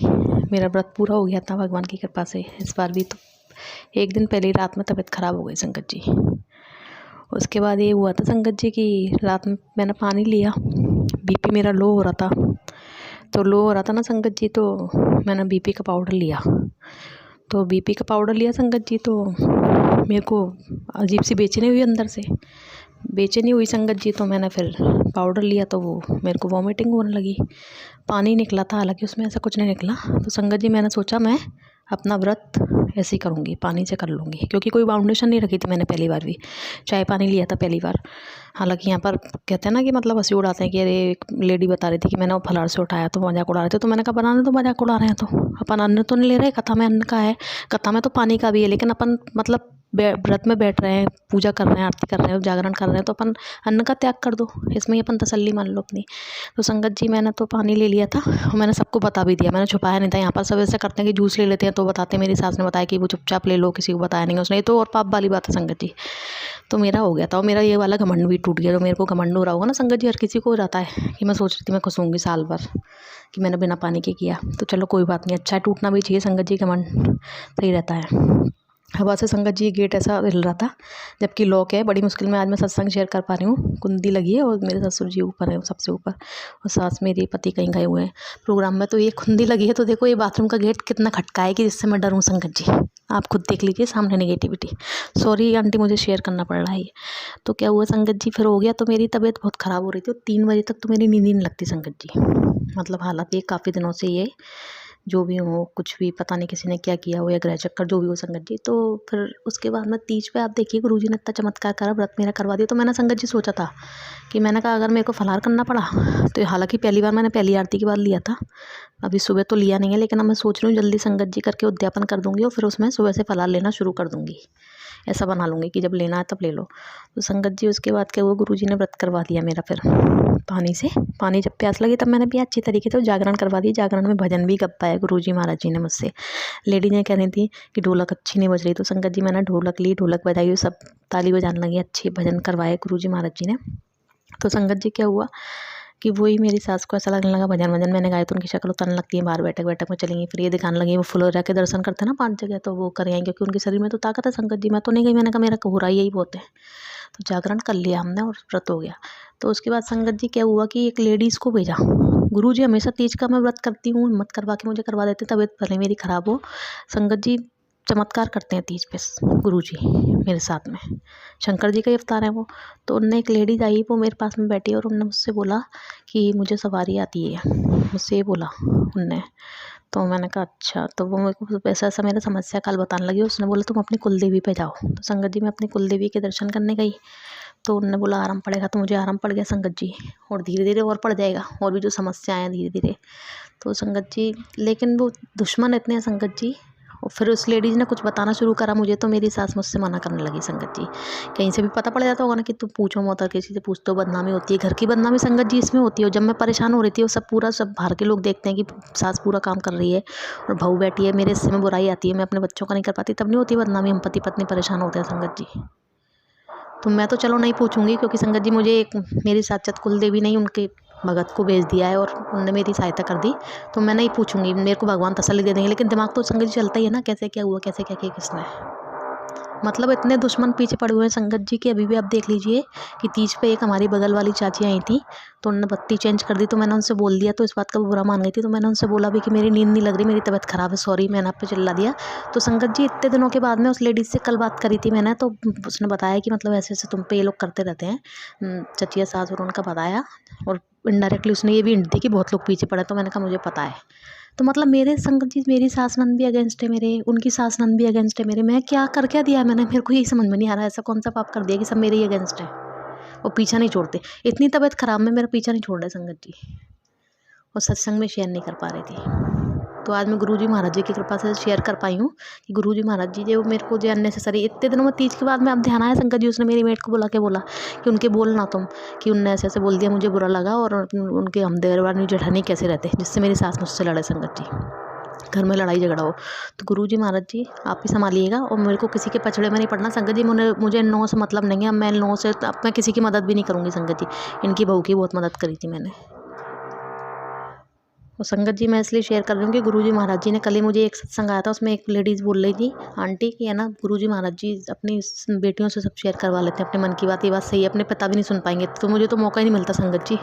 मेरा व्रत पूरा हो गया था भगवान की कृपा से। इस बार भी तो एक दिन पहले ही रात में तबीयत ख़राब हो गई संगत जी। उसके बाद ये हुआ था संगत जी कि रात में मैंने पानी लिया, बीपी मेरा लो हो रहा था, तो लो हो रहा था ना संगत जी, तो मैंने बीपी का पाउडर लिया। तो बीपी का पाउडर लिया संगत जी, तो मेरे को अजीब सी बेचैनी हुई, अंदर से बेचैनी हुई संगत जी। तो मैंने फिर पाउडर लिया तो वो मेरे को वॉमिटिंग होने लगी, पानी निकला था, हालांकि उसमें ऐसा कुछ नहीं निकला। तो संगत जी मैंने सोचा मैं अपना व्रत ऐसे ही करूँगी, पानी से कर लूँगी, क्योंकि कोई बाउंडेशन नहीं रखी थी मैंने पहली बार भी, चाय पानी लिया था पहली बार। हालांकि यहाँ पर कहते हैं ना कि मतलब हंसी उड़ाते हैं कि अरे एक लेडी बता रही थी कि मैंने वो फलार से उठाया तो मजाक उड़ा रहे थे। तो मैंने कहा बनाने तो मजाक उड़ा रहे हैं, तो अपन अन्न तो नहीं ले रहे, कथा में अन्न का है, कथा में तो पानी का भी है, लेकिन अपन मतलब व्रत में बैठ रहे हैं, पूजा कर रहे हैं, आरती कर रहे हैं, जागरण कर रहे हैं, तो अपन अन्न का त्याग कर दो, इसमें ही अपन तसल्ली मान लो अपनी। तो संगत जी मैंने तो पानी ले लिया था, और मैंने सबको बता भी दिया, मैंने छुपाया नहीं था। यहाँ पर सब ऐसा करते हैं कि जूस ले लेते हैं तो बताते हैं, मेरी सास ने बताया कि वो चुपचाप ले लो, किसी को बताया नहीं उसने, ये तो और पाप वाली बात है संगत जी। तो मेरा हो गया था, और मेरा ये वाला घमंड भी टूट गया। जो मेरे को घमंड हो रहा होगा ना संगत जी, हर किसी को हो जाता है कि मैं सोच रही थी मैं खुश होंगी साल भर कि मैंने बिना पानी के किया। तो चलो कोई बात नहीं, अच्छा है, टूटना भी चाहिए संगत जी, घमंड सही रहता है। हवा से संगत जी गेट ऐसा हिल रहा था, जबकि लॉक है, बड़ी मुश्किल में आज मैं सत्संग शेयर कर पा रही हूँ। कुंडी लगी है और मेरे ससुर जी ऊपर है, सबसे ऊपर, और सास मेरे पति कहीं गए हुए हैं प्रोग्राम में। तो ये कुंडी लगी है, तो देखो ये बाथरूम का गेट कितना खटका है कि जिससे मैं डरूँ संगत जी, आप खुद देख लीजिए सामने नेगेटिविटी। सॉरी आंटी, मुझे शेयर करना पड़ रहा है ये। तो क्या हुआ संगत जी, फिर हो गया, तो मेरी तबीयत बहुत ख़राब हो रही थी, और 3 बजे तक तो मेरी नींद ही नहीं लगती संगत जी। मतलब हालात ये काफ़ी दिनों से ये जो भी हो, कुछ भी पता नहीं किसी ने क्या किया हो, या ग्रह चक्कर जो भी हो संगत जी। तो फिर उसके बाद में तीज पे आप देखिए गुरुजी ने इतना चमत्कार करा, व्रत मेरा करवा दिया। तो मैंने संगत जी सोचा था कि मैंने कहा अगर मेरे को फलार करना पड़ा, तो हालांकि पहली बार मैंने पहली आरती के बाद लिया था, अभी सुबह तो लिया नहीं है, लेकिन अब मैं सोच रही हूँ जल्दी संगत जी करके उद्यापन कर दूँगी, और फिर उसमें सुबह से फलार लेना शुरू कर दूँगी। ऐसा बना लूँगी कि जब लेना है तब ले लो। तो संगत जी उसके बाद क्या हुआ, गुरुजी ने व्रत करवा दिया मेरा फिर पानी से। पानी जब प्यास लगी तब मैंने भी अच्छी तरीके से जागरण करवा दिया। जागरण में भजन भी गवाया गुरुजी महाराज जी ने मुझसे। लेडीज़ें कह रही थी कि ढोलक अच्छी नहीं बज रही, तो संगत जी मैंने ढोलक ली, ढोलक बजाई, सब ताली बजाने लगी, अच्छे भजन करवाए गुरुजी महाराज जी ने। तो संगत जी क्या हुआ कि वही मेरी सास को ऐसा लगने लगा भजन वजन मैंने गाए तो उनकी शक्ल उतरने लगती है, बाहर बैठक बैठक में चलेंगी। फिर ये दिखाने लगी वो फुलोरा के दर्शन करते हैं ना 5 जगह, तो वो कर आएंगे क्योंकि उनके शरीर में तो ताकत है। संगत जी मैं तो नहीं गई, मैंने कहा मेरा हो रहा यही बहुत है। तो जागरण कर लिया हमने और व्रत हो गया। तो उसके बाद संगत जी क्या हुआ कि एक लेडीज़ को भेजा। गुरुजी हमेशा तीज का मैं व्रत करती हूँ, हिम्मत करवा के मुझे करवा देते, तबीयत भले मेरी ख़राब हो। संगत जी चमत्कार करते हैं तीज पे गुरुजी मेरे साथ में, शंकर जी का ही अवतार है वो। तो उनने एक लेडीज़ आई, वो मेरे पास में बैठी और उनने मुझसे बोला कि मुझे सवारी आती है, मुझसे ये बोला उनने। तो मैंने कहा अच्छा। तो वो मेरे को ऐसा ऐसा मेरा समस्या काल बताने लगी। उसने बोला तुम अपनी कुलदेवी पे जाओ। तो संगत जी मैं अपनी कुलदेवी के दर्शन करने गई, तो उन्होंने बोला आराम पड़ेगा, तो मुझे आराम पड़ गया संगत जी, और धीरे धीरे और पड़ जाएगा, और भी जो समस्याएं हैं धीरे धीरे। तो संगत जी लेकिन वो दुश्मन इतने हैं संगत जी। और फिर उस लेडीज़ ने कुछ बताना शुरू करा मुझे, तो मेरी सास मुझसे मना करने लगी संगत जी। कहीं से भी पता पड़ जाता होगा ना कि तुम पूछो मत, और किसी से पूछते हो बदनामी होती है, घर की बदनामी संगत जी इसमें होती है। और जब मैं परेशान हो रही थी वो सब बाहर के लोग देखते हैं कि सास पूरा काम कर रही है और बहू बैठी है, मेरे हिस्से में बुराई आती है, मैं अपने बच्चों का नहीं कर पाती, तब नहीं होती बदनामी। हम पति पत्नी परेशान होते हैं संगत जी। तो मैं तो चलो नहीं पूछूंगी, क्योंकि संगत जी मुझे एक मेरी साक्षात कुल देवी नहीं उनके भगत को भेज दिया है और उन्होंने मेरी सहायता कर दी, तो मैं नहीं पूछूंगी, मेरे को भगवान तसल्ली दे देंगे। लेकिन दिमाग तो संगत जी चलता ही है ना, कैसे क्या हुआ, कैसे क्या किया किसने। मतलब इतने दुश्मन पीछे पड़े हुए हैं संगत जी की। अभी भी आप देख लीजिए कि तीज पे एक हमारी बगल वाली चाची आई थी, तो उन्होंने बत्ती चेंज कर दी, तो मैंने उनसे बोल दिया, तो इस बात का वो बुरा मान गई थी। तो मैंने उनसे बोला भी कि मेरी नींद नहीं लग रही, मेरी तबीयत ख़राब है, सॉरी, मैंने आप पे चिल्ला दिया। तो संगत जी इतने दिनों के बाद में उस लेडीज़ से कल बात करी थी मैंने, तो उसने बताया कि मतलब ऐसे ऐसे तुम पे ये लोग करते रहते हैं, चचिया सास, और उनका बताया। और इनडायरेक्टली उसने ये भी हिंट दी कि बहुत लोग पीछे पड़े, तो मैंने कहा मुझे पता है। तो मतलब मेरे संगत जी मेरी सास नंद भी अगेंस्ट है मेरे, उनकी सास नंद भी अगेंस्ट है मेरे। मैं क्या कर क्या दिया मैंने, मेरे को यही समझ में नहीं आ रहा है, ऐसा कौन सा पाप कर दिया कि सब मेरे ही अगेंस्ट है और पीछा नहीं छोड़ते। इतनी तबीयत खराब में मेरा पीछा नहीं छोड़ रहे संगत जी, और सत्संग में शेयर नहीं कर पा रही थी। तो आज मैं गुरुजी महाराज जी की कृपा से शेयर कर पाई हूँ कि गुरुजी महाराज जी जो मेरे को जो अननेसेसरी इतने दिनों में तीज के बाद में अब ध्यान आया संगत जी, उसने मेरी मेट को बोला कि उनके बोलना तुम, कि उनने ऐसे ऐसे बोल दिया, मुझे बुरा लगा। और उनके हम देवरानी जेठानी कैसे रहते, जिससे मेरी सास मुझसे लड़े संगत जी, घर में लड़ाई झगड़ा हो। तो गुरुजी महाराज जी आप ही संभालिएगा, और मेरे को किसी के पछड़े में नहीं पड़ना संगत जी। मुझे इन लोगों से मतलब नहीं है, अब मैं इन लोगों से अब मैं किसी की मदद भी नहीं करूँगी संगत जी। इनकी बहू की बहुत मदद करी थी मैंने। और संगत जी मैं इसलिए शेयर कर रही हूँ कि गुरुजी महाराज जी ने कल ही मुझे एक सत्संग आया था, उसमें एक लेडीज़ बोल रही थी आंटी कि है ना गुरुजी महाराज जी अपनी बेटियों से सब शेयर करवा लेते हैं अपने मन की बात। ये बात सही है, अपने पिता भी नहीं सुन पाएंगे, तो मुझे तो मौका ही नहीं मिलता संगत जी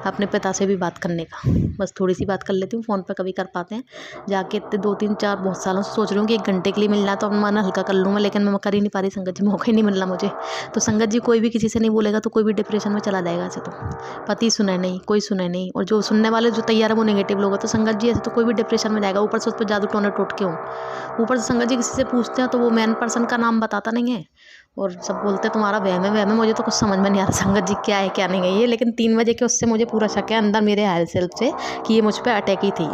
अपने पिता से भी बात करने का। बस थोड़ी सी बात कर लेती हूँ, फ़ोन पर कभी कर पाते हैं, जाके इतने 2-3-4 बहुत सालों से सोच रही हूँ कि 1 घंटे के लिए मिलना तो अपना मन हल्का कर लूँ मैं, लेकिन मैं कर ही नहीं पा रही संगत जी, मौका ही नहीं मिल रहा मुझे। तो संगत जी कोई भी किसी से नहीं बोलेगा तो कोई भी डिप्रेशन में चला जाएगा। ऐसे तो पति सुने नहीं, कोई सुने नहीं, और जो सुनने वाले जो तैयार है वो नेगेटिव लोग हैं। तो संगत जी ऐसे तो कोई भी डिप्रेशन में जाएगा, ऊपर से उस पर जादू टोने टोट के हो। ऊपर से संगत जी किसी से पूछते हैं तो वो मेन पर्सन का नाम बताता नहीं है, और सब बोलते हैं तुम्हारा वहम है। मुझे तो कुछ समझ में नहीं आ रहा संगत जी क्या है क्या नहीं है ये। लेकिन 3 बजे के उससे मुझे पूरा शक है अंदर मेरे हायर सेल्फ से कि ये मुझ पर अटैक ही थी।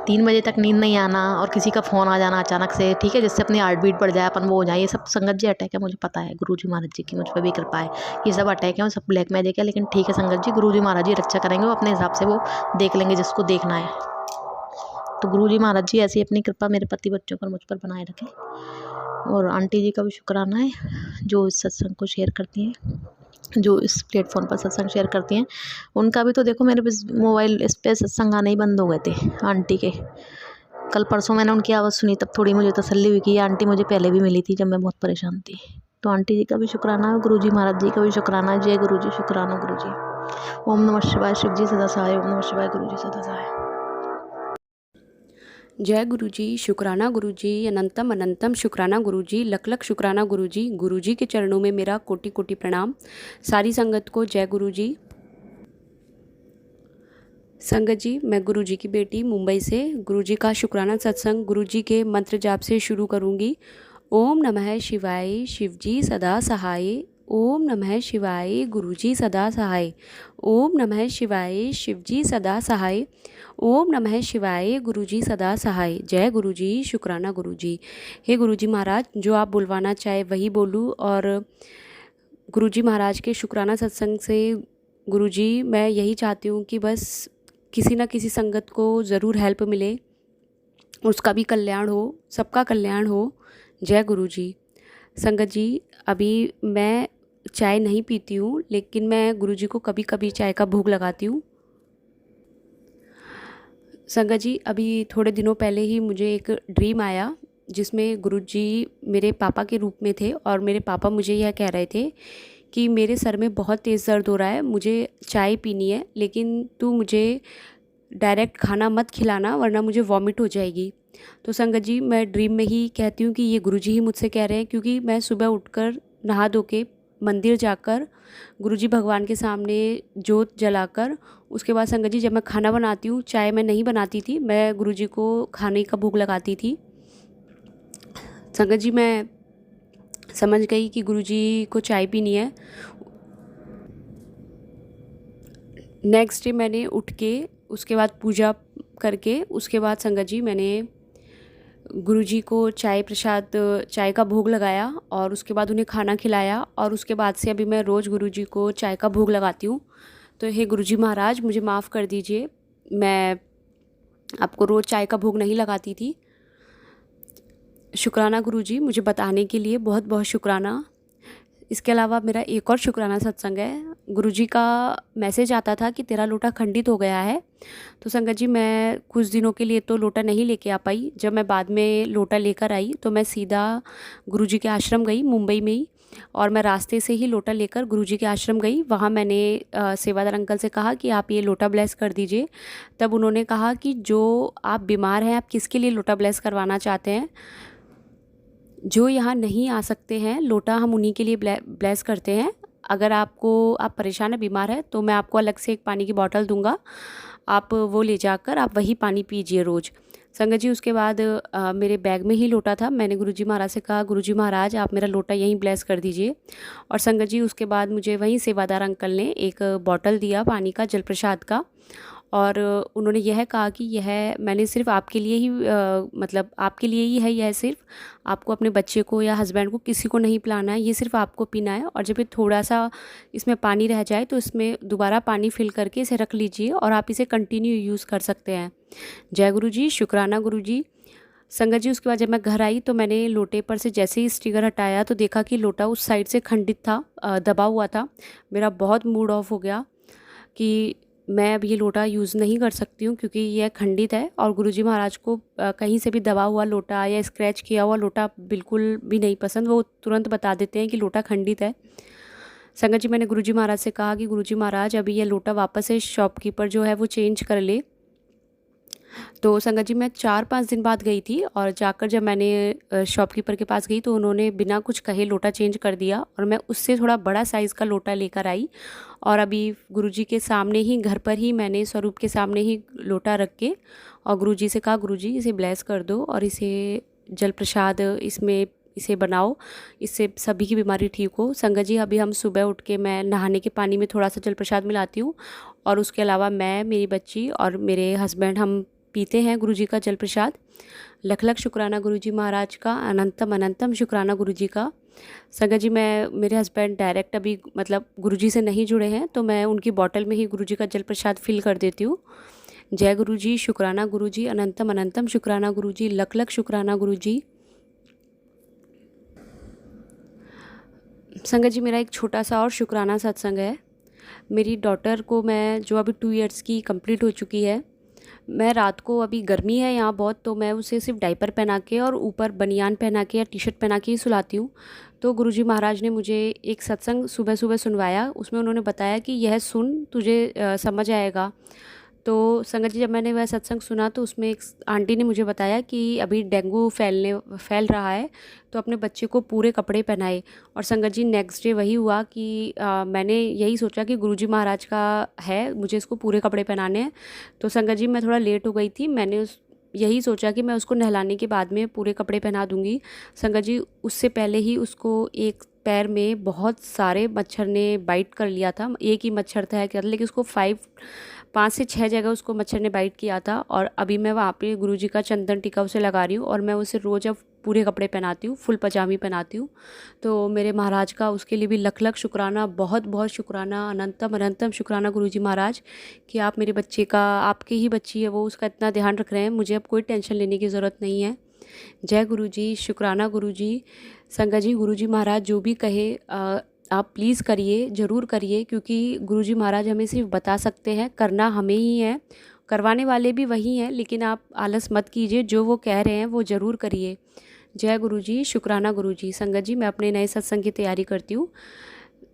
3 बजे तक नींद नहीं आना और किसी का फ़ोन आ जाना अचानक से, ठीक है, जिससे अपनी हार्ट बीट बढ़ जाए, अपन वो हो जाए, ये सब संगत जी अटैक है, मुझे पता है। गुरुजी महाराज जी की मुझ पर भी कृपा है, ये सब अटैक है और सब ब्लैक मैजिक है। लेकिन ठीक है संगत जी, गुरुजी महाराज जी रक्षा करेंगे, वो अपने हिसाब से वो देख लेंगे जिसको देखना है। तो गुरुजी महाराज जी ऐसी अपनी कृपा मेरे पति बच्चों पर मुझ पर बनाए रखें। और आंटी जी का भी शुक्राना है जो इस सत्संग को शेयर करती हैं, जो इस प्लेटफॉर्म पर सत्संग शेयर करती हैं। उनका भी तो देखो मेरे मोबाइल इस पर सत्संग आने ही बंद हो गए थे आंटी के। कल परसों मैंने उनकी आवाज़ सुनी, तब थोड़ी मुझे तसल्ली हुई कि ये आंटी मुझे पहले भी मिली थी जब मैं बहुत परेशान थी। तो आंटी जी का भी शुक्राना है, गुरुजी महाराज जी का भी शुक्राना है। जय गुरुजी, शुक्राना गुरुजी। ओम नमः शिवाय, शिव जी सदा सहाय। ओम नमः शिवाय, गुरुजी सदा सहाय। जय गुरुजी, शुक्राना गुरुजी, अनंतम अनंतम शुक्राना गुरुजी, लख लख शुक्राना गुरुजी। गुरुजी के चरणों में मेरा कोटि कोटि प्रणाम। सारी संगत को जय गुरुजी। संगत जी, मैं गुरुजी की बेटी मुंबई से गुरुजी का शुक्राना सत्संग गुरुजी के मंत्र जाप से शुरू करूंगी। ओम नमः शिवाय, शिवजी सदा सहाय। ओम नमः शिवाय गुरुजी सदा सहाय। ओम नमः शिवाय शिवजी सदा सहाय। ओम नमः शिवाय गुरुजी सदा सहाय। जय गुरुजी, शुक्राना गुरुजी। हे गुरुजी महाराज, जो आप बुलवाना चाहे वही बोलूँ। और गुरुजी महाराज के शुक्राना सत्संग से गुरुजी मैं यही चाहती हूँ कि बस किसी न किसी संगत को ज़रूर हेल्प मिले, उसका भी कल्याण हो, सबका कल्याण हो। जय गुरुजी। संगत जी, अभी मैं चाय नहीं पीती हूँ, लेकिन मैं गुरुजी को कभी कभी चाय का भोग लगाती हूँ। संगत जी, अभी थोड़े दिनों पहले ही मुझे एक ड्रीम आया जिसमें गुरुजी मेरे पापा के रूप में थे और मेरे पापा मुझे यह कह रहे थे कि मेरे सर में बहुत तेज़ दर्द हो रहा है, मुझे चाय पीनी है, लेकिन तू मुझे डायरेक्ट खाना मत खिलाना वरना मुझे वॉमिट हो जाएगी। तो संगत जी, मैं ड्रीम में ही कहती हूँ कि ये गुरुजी ही मुझसे कह रहे हैं, क्योंकि मैं सुबह उठकर नहा धो के मंदिर जाकर गुरुजी भगवान के सामने जोत जलाकर उसके बाद संगत जी जब मैं खाना बनाती हूँ, चाय मैं नहीं बनाती थी, मैं गुरुजी को खाने का भोग लगाती थी। संगत जी, मैं समझ गई कि गुरुजी को चाय पीनी है। नेक्स्ट डे मैंने उठ के उसके बाद पूजा करके उसके बाद संगत जी मैंने गुरुजी को चाय प्रसाद चाय का भोग लगाया और उसके बाद उन्हें खाना खिलाया। और उसके बाद से अभी मैं रोज़ गुरुजी को चाय का भोग लगाती हूँ। तो हे गुरुजी महाराज, मुझे माफ़ कर दीजिए, मैं आपको रोज़ चाय का भोग नहीं लगाती थी। शुक्राना गुरुजी, मुझे बताने के लिए बहुत बहुत शुक्राना। इसके अलावा मेरा एक और शुक्राना सत्संग है। गुरुजी का मैसेज आता था कि तेरा लोटा खंडित हो गया है। तो संगत जी, मैं कुछ दिनों के लिए तो लोटा नहीं लेके आ पाई। जब मैं बाद में लोटा लेकर आई तो मैं सीधा गुरुजी के आश्रम गई, मुंबई में ही। और मैं रास्ते से ही लोटा लेकर गुरुजी के आश्रम गई। वहाँ मैंने सेवादार अंकल से कहा कि आप ये लोटा ब्लेस कर दीजिए। तब उन्होंने कहा कि जो आप बीमार हैं, आप किसके लिए लोटा ब्लेस करवाना चाहते हैं। जो यहाँ नहीं आ सकते हैं, लोटा हम उन्हीं के लिए ब्लेस करते हैं। अगर आप परेशान है, बीमार है, तो मैं आपको अलग से एक पानी की बोतल दूंगा, आप वो ले जाकर आप वही पानी पीजिए रोज़। संगत जी, उसके बाद मेरे बैग में ही लोटा था। मैंने गुरुजी महाराज से कहा, गुरुजी महाराज आप मेरा लोटा यहीं ब्लेस कर दीजिए। और संगत जी, उसके बाद मुझे वहीं सेवादार अंकल ने एक बॉटल दिया पानी का, जल प्रसाद का। और उन्होंने यह कहा कि यह मैंने सिर्फ आपके लिए ही मतलब आपके लिए ही है, यह सिर्फ आपको अपने बच्चे को या हस्बैंड को किसी को नहीं पिलाना है, ये सिर्फ आपको पीना है। और जब ये थोड़ा सा इसमें पानी रह जाए तो इसमें दोबारा पानी फिल करके इसे रख लीजिए और आप इसे कंटिन्यू यूज़ कर सकते हैं। जय गुरुजी, शुक्राना गुरुजी। संगत जी, उसके बाद जब मैं घर आई तो मैंने लोटे पर से जैसे ही स्टिकर हटाया तो देखा कि लोटा उस साइड से खंडित था, दबा हुआ था। मेरा बहुत मूड ऑफ हो गया कि मैं अब ये लोटा यूज़ नहीं कर सकती हूँ क्योंकि यह खंडित है। और गुरुजी महाराज को कहीं से भी दबा हुआ लोटा या स्क्रैच किया हुआ लोटा बिल्कुल भी नहीं पसंद। वो तुरंत बता देते हैं कि लोटा खंडित है। संगत जी, मैंने गुरुजी महाराज से कहा कि गुरुजी महाराज अभी ये लोटा वापस से शॉपकीपर जो है वो चेंज कर ले। तो संगत जी, मैं 4-5 दिन बाद गई थी और जाकर जब मैंने शॉपकीपर के पास गई तो उन्होंने बिना कुछ कहे लोटा चेंज कर दिया और मैं उससे थोड़ा बड़ा साइज़ का लोटा लेकर आई। और अभी गुरुजी के सामने ही, घर पर ही मैंने स्वरूप के सामने ही लोटा रख के और गुरुजी से कहा, गुरुजी इसे ब्लेस कर दो और इसे जल प्रसाद इसमें इसे बनाओ, इससे सभी की बीमारी ठीक हो। संगत जी, अभी हम सुबह उठ के मैं नहाने के पानी में थोड़ा सा जल प्रसाद मिलाती हूँ और उसके अलावा मैं, मेरी बच्ची और मेरे हस्बैंड हम पीते हैं गुरुजी का जल प्रसाद। लख लख शुक्राना गुरुजी महाराज का, अनंतम अनंतम शुक्राना गुरुजी का। संगत जी, मेरे हस्बैंड डायरेक्ट अभी मतलब गुरुजी से नहीं जुड़े हैं तो मैं उनकी बॉटल में ही गुरुजी का जल प्रसाद फिल कर देती हूँ। जय गुरुजी, शुक्राना गुरुजी, अनंतम अनंतम शुक्राना गुरुजी, लख लख शुक्राना गुरुजी। संगत जी, मेरा एक छोटा सा और शुक्राना सत्संग है। मेरी डॉटर को मैं, जो अभी 2 इयर्स की कंप्लीट हो चुकी है, मैं रात को, अभी गर्मी है यहाँ बहुत, तो मैं उसे सिर्फ डायपर पहना के और ऊपर बनियान पहना के या टी शर्ट पहना के ही सुलाती हूँ। तो गुरुजी महाराज ने मुझे एक सत्संग सुबह सुबह सुनवाया। उसमें उन्होंने बताया कि यह सुन, तुझे समझ आएगा। तो संगत जी, जब मैंने वह सत्संग सुना तो उसमें एक आंटी ने मुझे बताया कि अभी डेंगू फैल रहा है तो अपने बच्चे को पूरे कपड़े पहनाए। और संगत जी, नेक्स्ट डे वही हुआ कि मैंने यही सोचा कि गुरुजी महाराज का है, मुझे इसको पूरे कपड़े पहनाने हैं। तो संगत जी, मैं थोड़ा लेट हो गई थी, मैंने यही सोचा कि मैं उसको नहलाने के बाद में पूरे कपड़े पहना दूँगी। संगत जी, उससे पहले ही उसको एक पैर में बहुत सारे मच्छर ने बाइट कर लिया था। एक ही मच्छर था क्या, लेकिन उसको 5 से 6 जगह उसको मच्छर ने बाइट किया था। और अभी मैं वहाँ पे गुरुजी का चंदन टीका उसे लगा रही हूँ और मैं उसे रोज़ अब पूरे कपड़े पहनाती हूँ, फुल पजामी पहनाती हूँ। तो मेरे महाराज का उसके लिए भी लख लख शुक्राना, बहुत बहुत शुक्राना, अनंतम अनंतम शुक्राना गुरुजी महाराज कि आप मेरे बच्चे का, आपकी ही बच्ची है वो, उसका इतना ध्यान रख रहे हैं। मुझे अब कोई टेंशन लेने की ज़रूरत नहीं है। जय गुरुजी, शुक्राना गुरुजी। संगत जी, गुरुजी महाराज जो भी कहे आप प्लीज़ करिए, ज़रूर करिए, क्योंकि गुरुजी महाराज हमें सिर्फ बता सकते हैं, करना हमें ही है, करवाने वाले भी वही हैं। लेकिन आप आलस मत कीजिए, जो वो कह रहे हैं वो ज़रूर करिए। जय गुरुजी, शुक्राना गुरुजी। संगत जी, मैं अपने नए सत्संग की तैयारी करती हूँ।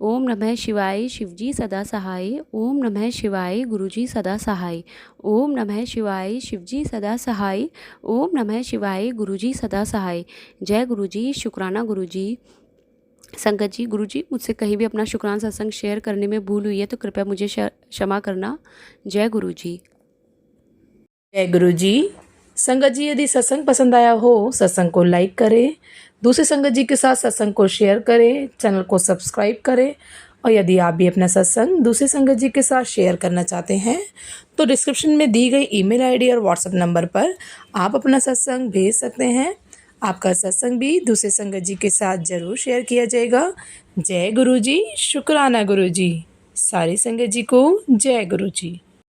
ओम नमः शिवाय, शिवजी सदा सहाय। ओम नमः शिवाय, गुरुजी सदा सहाय। ओम नमः शिवाय, शिवजी सदा सहाय। ओम नमः शिवाय, गुरुजी सदा सहाय। जय गुरुजी, शुक्राना गुरुजी। संगत जी, गुरुजी मुझसे कहीं भी अपना शुक्राना सत्संग शेयर करने में भूल हुई है तो कृपया मुझे क्षमा करना। जय गुरुजी। जय गुरु जी। संगत जी, यदि सत्संग पसंद आया हो, सत्संग को लाइक करें, दूसरे संगत जी के साथ सत्संग को शेयर करें, चैनल को सब्सक्राइब करें। और यदि आप भी अपना सत्संग दूसरे संगत जी के साथ शेयर करना चाहते हैं तो डिस्क्रिप्शन में दी गई ईमेल आईडी और व्हाट्सएप नंबर पर आप अपना सत्संग भेज सकते हैं। आपका सत्संग भी दूसरे संगत जी के साथ ज़रूर शेयर किया जाएगा। जय गुरु जी, शुक्राना गुरु जी। सारी संगत जी को जय गुरु जी।